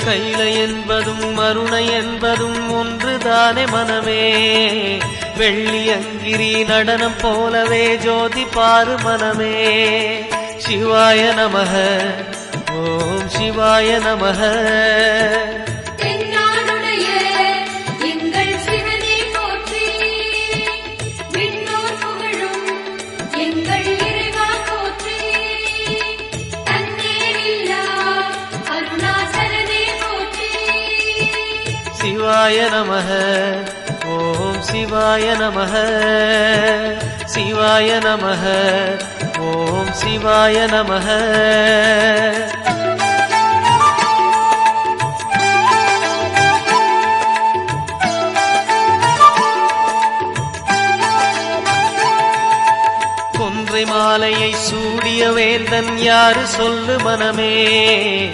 கைலை என்பதும் மருணை என்பதும் ஒன்றுதானே மனமே. வெள்ளியங்கிரி நடனம் போலவே ஜோதி பாரு மனமே. சிவாய நமக ஓம் சிவாய நமக. சிவாய நமக ஓம் சிவாய நமக. சிவாய நமக ஓம் சிவாய நமக. கொன்றை மாலையை சூடிய வேந்தன் யாரு சொல்லு மனமே.